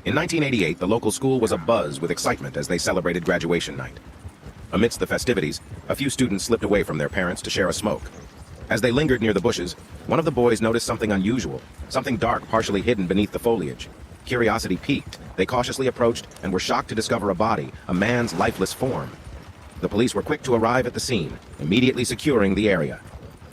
In 1988, the local school was abuzz with excitement as they celebrated graduation night. Amidst the festivities, a few students slipped away from their parents to share a smoke. As they lingered near the bushes, one of the boys noticed something unusual, something dark partially hidden beneath the foliage. Curiosity piqued. They cautiously approached and were shocked to discover a body, a man's lifeless form. The police were quick to arrive at the scene, immediately securing the area.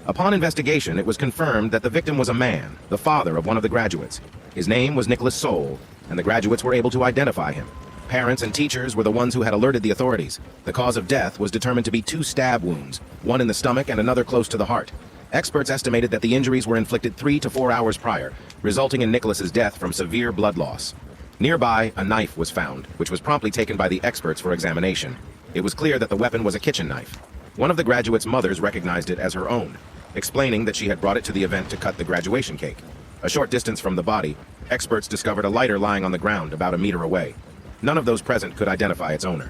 Upon investigation, it was confirmed that the victim was a man, the father of one of the graduates. His name was Nicholas Soule, and the graduates were able to identify him. Parents and teachers were the ones who had alerted the authorities. The cause of death was determined to be 2 stab wounds, one in the stomach and another close to the heart. Experts estimated that the injuries were inflicted 3 to 4 hours prior, resulting in Nicholas's death from severe blood loss. Nearby, a knife was found, which was promptly taken by the experts for examination. It was clear that the weapon was a kitchen knife. One of the graduates' mothers recognized it as her own, explaining that she had brought it to the event to cut the graduation cake. A short distance from the body, experts discovered a lighter lying on the ground about a meter away. None of those present could identify its owner.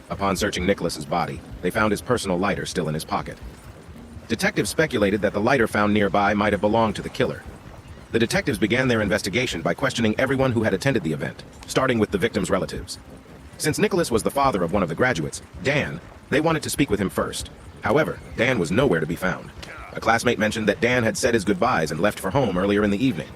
Upon searching Nicholas's body, they found his personal lighter still in his pocket. Detectives speculated that the lighter found nearby might have belonged to the killer. The detectives began their investigation by questioning everyone who had attended the event, starting with the victim's relatives. Since Nicholas was the father of one of the graduates, Dan, they wanted to speak with him first. However, Dan was nowhere to be found. A classmate mentioned that Dan had said his goodbyes and left for home earlier in the evening.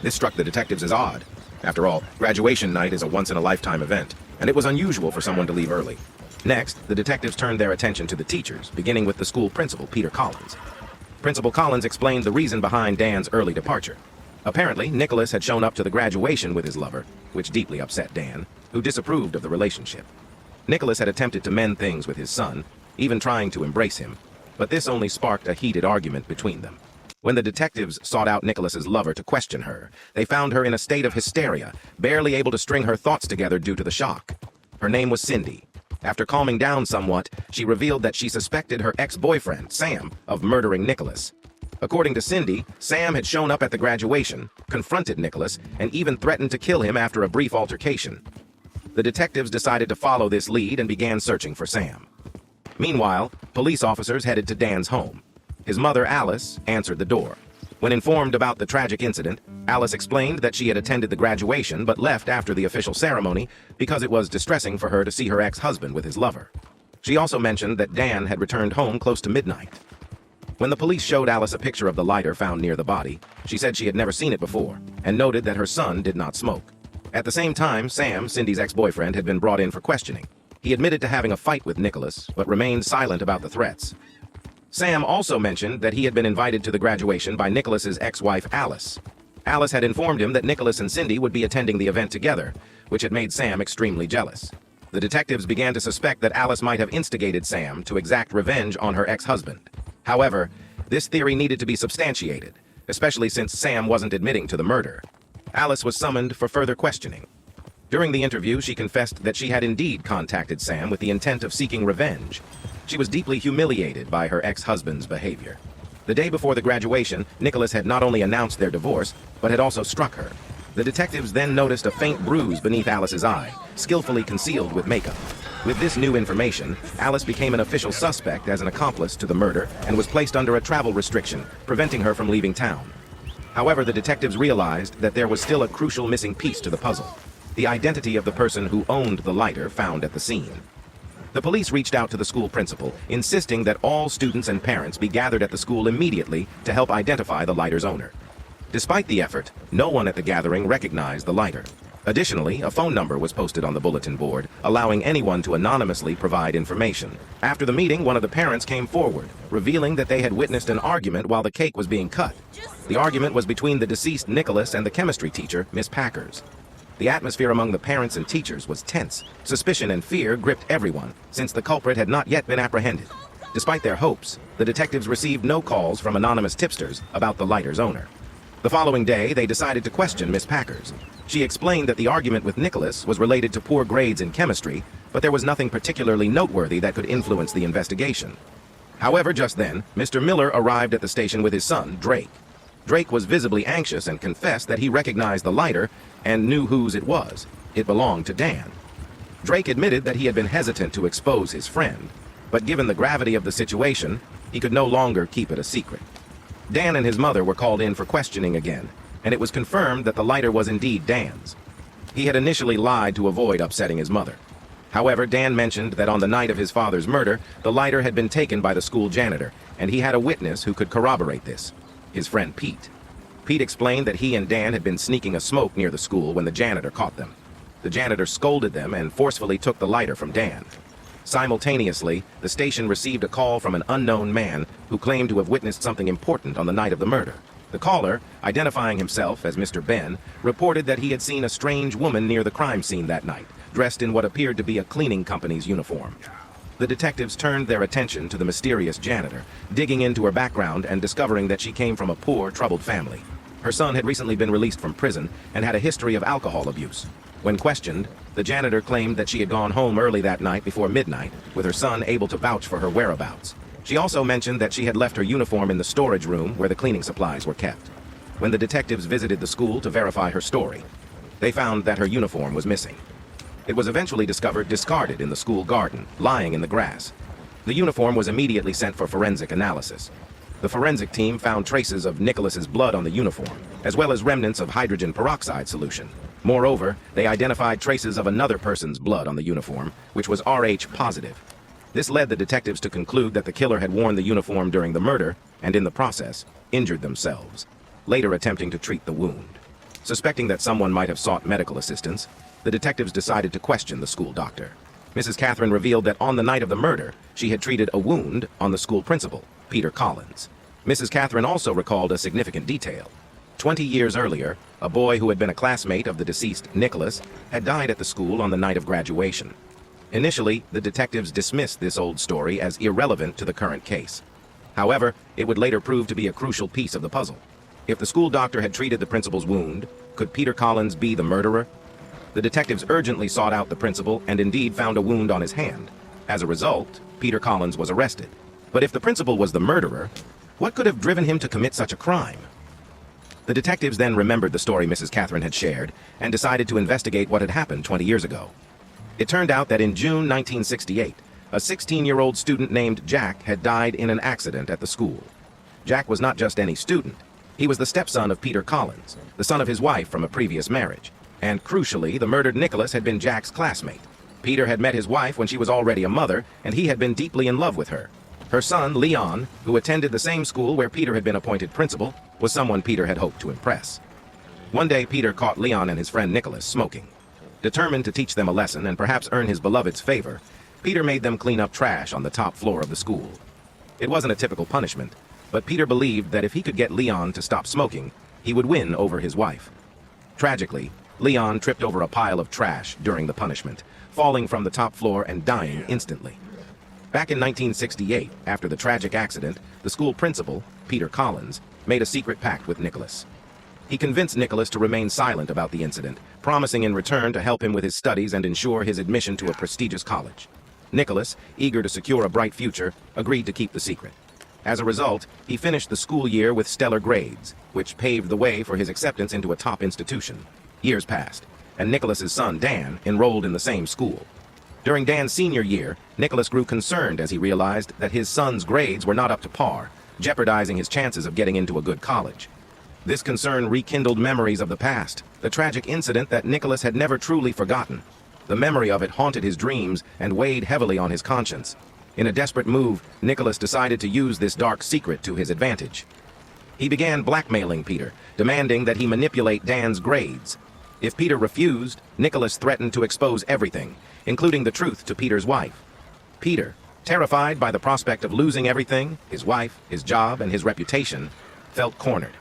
This struck the detectives as odd. After all, graduation night is a once-in-a-lifetime event, and it was unusual for someone to leave early. Next, the detectives turned their attention to the teachers, beginning with the school principal, Peter Collins. Principal Collins explained the reason behind Dan's early departure. Apparently, Nicholas had shown up to the graduation with his lover, which deeply upset Dan, who disapproved of the relationship. Nicholas had attempted to mend things with his son, even trying to embrace him, but this only sparked a heated argument between them. When the detectives sought out Nicholas's lover to question her, they found her in a state of hysteria, barely able to string her thoughts together due to the shock. Her name was Cindy. After calming down somewhat, she revealed that she suspected her ex-boyfriend, Sam, of murdering Nicholas. According to Cindy, Sam had shown up at the graduation, confronted Nicholas, and even threatened to kill him after a brief altercation. The detectives decided to follow this lead and began searching for Sam. Meanwhile, police officers headed to Dan's home. His mother, Alice, answered the door. When informed about the tragic incident, Alice explained that she had attended the graduation but left after the official ceremony because it was distressing for her to see her ex-husband with his lover. She also mentioned that Dan had returned home close to midnight. When the police showed Alice a picture of the lighter found near the body, she said she had never seen it before and noted that her son did not smoke. At the same time, Sam, Cindy's ex-boyfriend, had been brought in for questioning. He admitted to having a fight with Nicholas, but remained silent about the threats. Sam also mentioned that he had been invited to the graduation by Nicholas's ex-wife, Alice. Alice had informed him that Nicholas and Cindy would be attending the event together, which had made Sam extremely jealous. The detectives began to suspect that Alice might have instigated Sam to exact revenge on her ex-husband. However, this theory needed to be substantiated, especially since Sam wasn't admitting to the murder. Alice was summoned for further questioning. During the interview, she confessed that she had indeed contacted Sam with the intent of seeking revenge. She was deeply humiliated by her ex-husband's behavior. The day before the graduation, Nicholas had not only announced their divorce, but had also struck her. The detectives then noticed a faint bruise beneath Alice's eye, skillfully concealed with makeup. With this new information, Alice became an official suspect as an accomplice to the murder and was placed under a travel restriction, preventing her from leaving town. However, the detectives realized that there was still a crucial missing piece to the puzzle: the identity of the person who owned the lighter found at the scene. The police reached out to the school principal, insisting that all students and parents be gathered at the school immediately to help identify the lighter's owner. Despite the effort, no one at the gathering recognized the lighter. Additionally, a phone number was posted on the bulletin board, allowing anyone to anonymously provide information. After the meeting, one of the parents came forward, revealing that they had witnessed an argument while the cake was being cut. The argument was between the deceased Nicholas and the chemistry teacher, Miss Packers. The atmosphere among the parents and teachers was tense. Suspicion and fear gripped everyone, since the culprit had not yet been apprehended. Despite their hopes, the detectives received no calls from anonymous tipsters about the lighter's owner. The following day, they decided to question Miss Packers. She explained that the argument with Nicholas was related to poor grades in chemistry, but there was nothing particularly noteworthy that could influence the investigation. However, just then, Mr. Miller arrived at the station with his son, Drake. Drake was visibly anxious and confessed that he recognized the lighter and knew whose it was. It belonged to Dan. Drake admitted that he had been hesitant to expose his friend, but given the gravity of the situation, he could no longer keep it a secret. Dan and his mother were called in for questioning again, and it was confirmed that the lighter was indeed Dan's. He had initially lied to avoid upsetting his mother. However, Dan mentioned that on the night of his father's murder, the lighter had been taken by the school janitor, and he had a witness who could corroborate this, his friend Pete. Pete explained that he and Dan had been sneaking a smoke near the school when the janitor caught them. The janitor scolded them and forcefully took the lighter from Dan. Simultaneously, the station received a call from an unknown man who claimed to have witnessed something important on the night of the murder. The caller, identifying himself as Mr. Ben, reported that he had seen a strange woman near the crime scene that night, dressed in what appeared to be a cleaning company's uniform. The detectives turned their attention to the mysterious janitor, digging into her background and discovering that she came from a poor, troubled family. Her son had recently been released from prison and had a history of alcohol abuse. When questioned, the janitor claimed that she had gone home early that night before midnight, with her son able to vouch for her whereabouts. She also mentioned that she had left her uniform in the storage room where the cleaning supplies were kept. When the detectives visited the school to verify her story, they found that her uniform was missing. It was eventually discovered discarded in the school garden, lying in the grass. The uniform was immediately sent for forensic analysis. The forensic team found traces of Nicholas's blood on the uniform, as well as remnants of hydrogen peroxide solution. Moreover, they identified traces of another person's blood on the uniform, which was Rh positive. This led the detectives to conclude that the killer had worn the uniform during the murder, and in the process, injured themselves, later attempting to treat the wound. Suspecting that someone might have sought medical assistance, the detectives decided to question the school doctor. Mrs. Catherine revealed that on the night of the murder, she had treated a wound on the school principal, Peter Collins. Mrs. Catherine also recalled a significant detail. 20 years earlier, a boy who had been a classmate of the deceased Nicholas had died at the school on the night of graduation. Initially, the detectives dismissed this old story as irrelevant to the current case. However, it would later prove to be a crucial piece of the puzzle. If the school doctor had treated the principal's wound, could Peter Collins be the murderer? The detectives urgently sought out the principal and indeed found a wound on his hand. As a result, Peter Collins was arrested. But if the principal was the murderer, what could have driven him to commit such a crime? The detectives then remembered the story Mrs. Catherine had shared and decided to investigate what had happened 20 years ago. It turned out that in June 1968, a 16-year-old student named Jack had died in an accident at the school. Jack was not just any student. He was the stepson of Peter Collins, the son of his wife from a previous marriage. And crucially, the murdered Nicholas had been Jack's classmate. Peter had met his wife when she was already a mother, and he had been deeply in love with her. Her son, Leon, who attended the same school where Peter had been appointed principal, was someone Peter had hoped to impress. One day, Peter caught Leon and his friend Nicholas smoking. Determined to teach them a lesson and perhaps earn his beloved's favor, Peter made them clean up trash on the top floor of the school. It wasn't a typical punishment, but Peter believed that if he could get Leon to stop smoking, he would win over his wife. Tragically, Leon tripped over a pile of trash during the punishment, falling from the top floor and dying instantly. Back in 1968, after the tragic accident, the school principal, Peter Collins, made a secret pact with Nicholas. He convinced Nicholas to remain silent about the incident, promising in return to help him with his studies and ensure his admission to a prestigious college. Nicholas, eager to secure a bright future, agreed to keep the secret. As a result, he finished the school year with stellar grades, which paved the way for his acceptance into a top institution. Years passed, and Nicholas's son, Dan, enrolled in the same school. During Dan's senior year, Nicholas grew concerned as he realized that his son's grades were not up to par, jeopardizing his chances of getting into a good college. This concern rekindled memories of the past, the tragic incident that Nicholas had never truly forgotten. The memory of it haunted his dreams and weighed heavily on his conscience. In a desperate move, Nicholas decided to use this dark secret to his advantage. He began blackmailing Peter, demanding that he manipulate Dan's grades. If Peter refused, Nicholas threatened to expose everything, including the truth to Peter's wife. Peter, terrified by the prospect of losing everything, his wife, his job, and his reputation, felt cornered.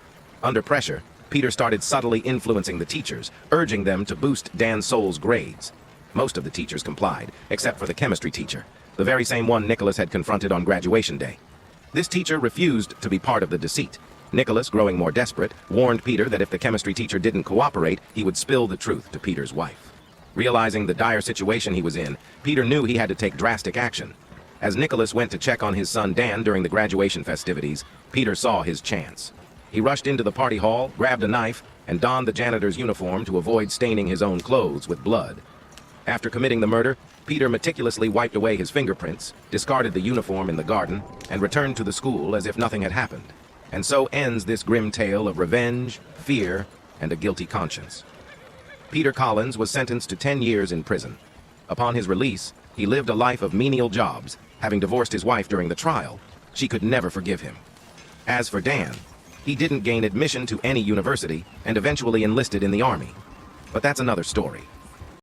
Under pressure, Peter started subtly influencing the teachers, urging them to boost Dan Soul's grades. Most of the teachers complied, except for the chemistry teacher, the very same one Nicholas had confronted on graduation day. This teacher refused to be part of the deceit. Nicholas, growing more desperate, warned Peter that if the chemistry teacher didn't cooperate, he would spill the truth to Peter's wife. Realizing the dire situation he was in, Peter knew he had to take drastic action. As Nicholas went to check on his son Dan during the graduation festivities, Peter saw his chance. He rushed into the party hall, grabbed a knife, and donned the janitor's uniform to avoid staining his own clothes with blood. After committing the murder, Peter meticulously wiped away his fingerprints, discarded the uniform in the garden, and returned to the school as if nothing had happened. And so ends this grim tale of revenge, fear, and a guilty conscience. Peter Collins was sentenced to 10 years in prison. Upon his release, he lived a life of menial jobs, having divorced his wife during the trial. She could never forgive him. As for Dan, he didn't gain admission to any university and eventually enlisted in the army. But that's another story.